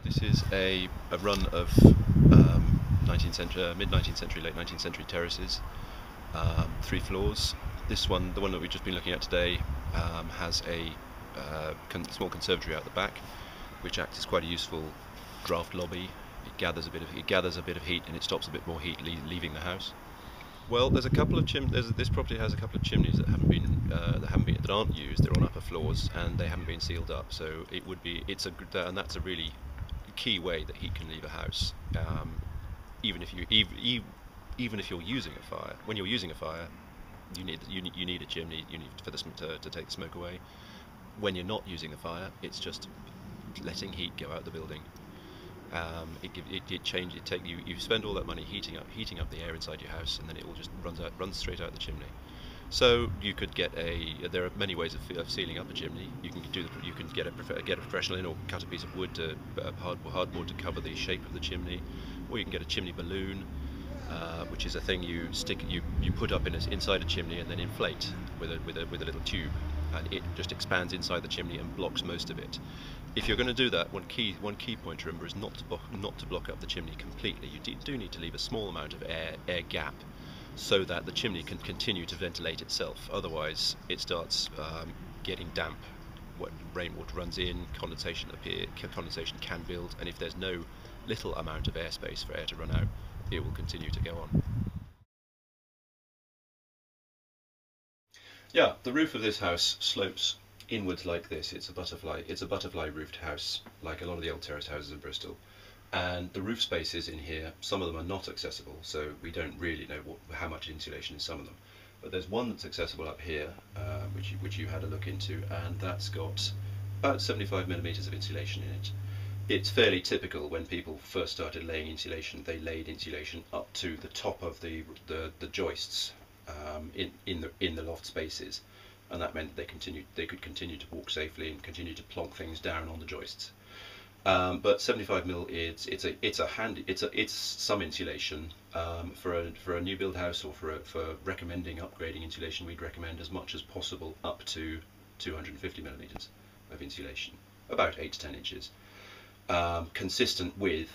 This is a run of 19th century, mid-19th century, late 19th century terraces, 3 floors. This one, the one that we've just been looking at today, has a small conservatory out the back, which acts as quite a useful draft lobby. It gathers a bit of heat, and it stops a bit more heat leaving the house. Well, there's a couple of this property has a couple of chimneys that that aren't used. They're on upper floors and they haven't been sealed up. So and that's a really key way that heat can leave a house. Even if you're using a fire, when you're using a fire, you need a chimney. You need for to take the smoke away. When you're not using a fire, it's just letting heat go out the building. You spend all that money heating up the air inside your house, and then it all just runs straight out the chimney. So you could get there are many ways of sealing up a chimney. You can get a professional in, or cut a piece of wood hardboard to cover the shape of the chimney, or you can get a chimney balloon, which is a thing you put up inside a chimney and then inflate with a little tube, and it just expands inside the chimney and blocks most of it. If you're going to do that, one key point to remember is not to block up the chimney completely. You do need to leave a small amount of air gap, so that the chimney can continue to ventilate itself. Otherwise, it starts getting damp. When rainwater runs in, condensation can build, and if there's no little amount of airspace for air to run out, it will continue to go on. Yeah, the roof of this house slopes inwards like this. It's a butterfly roofed house, like a lot of the old terrace houses in Bristol. And the roof spaces in here, some of them are not accessible, so we don't really know how much insulation in some of them. But there's one that's accessible up here, which you had a look into, and that's got about 75mm of insulation in it. It's fairly typical when people first started laying insulation. They laid insulation up to the top of the joists in the loft spaces, and that meant they could continue to walk safely and continue to plonk things down on the joists. But 75mm, it's some insulation. For a new build house, or for recommending upgrading insulation, we'd recommend as much as possible up to 250mm of insulation, about 8 to 10 inches, consistent with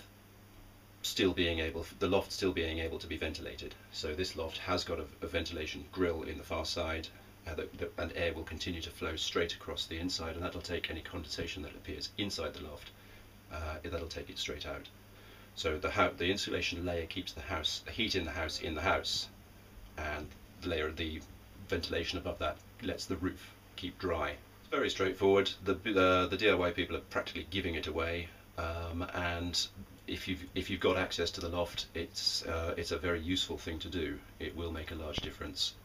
the loft still being able to be ventilated. So this loft has got a ventilation grill in the far side, and air will continue to flow straight across the inside, and that'll take any condensation that appears inside the loft. That'll take it straight out. So the insulation layer keeps the heat in the house, and the ventilation above that lets the roof keep dry. It's very straightforward. The DIY people are practically giving it away, and if you've got access to the loft, it's a very useful thing to do. It will make a large difference.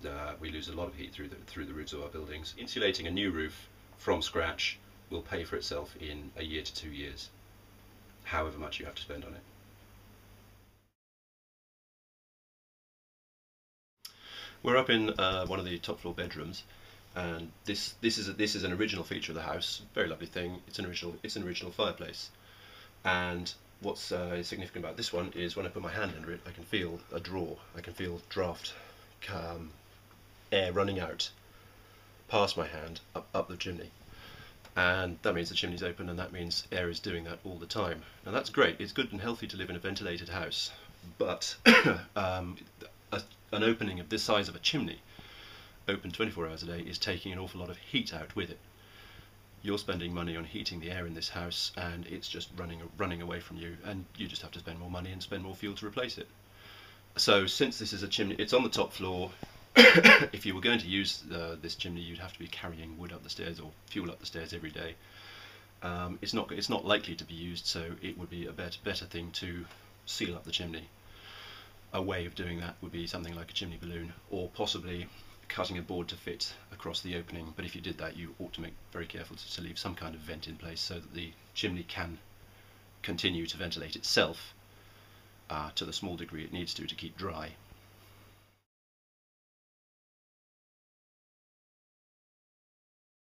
We lose a lot of heat through the roofs of our buildings. Insulating a new roof from scratch will pay for itself in a year to 2 years, however much you have to spend on it. We're up in one of the top floor bedrooms, and this is an original feature of the house. Very lovely thing. It's an original fireplace, and what's significant about this one is when I put my hand under it, I can feel a draw. I can feel draft air running out past my hand up the chimney. And that means the chimney's open, and that means air is doing that all the time. Now that's great. It's good and healthy to live in a ventilated house, but an opening of this size of a chimney, open 24 hours a day, is taking an awful lot of heat out with it. You're spending money on heating the air in this house, and it's just running away from you, and you just have to spend more money and spend more fuel to replace it. So since this is a chimney, it's on the top floor. If you were going to use this chimney, you'd have to be carrying wood up the stairs or fuel up the stairs every day. It's not likely to be used, so it would be a better thing to seal up the chimney. A way of doing that would be something like a chimney balloon, or possibly cutting a board to fit across the opening. But if you did that, you ought to make very careful to leave some kind of vent in place, so that the chimney can continue to ventilate itself to the small degree it needs to keep dry.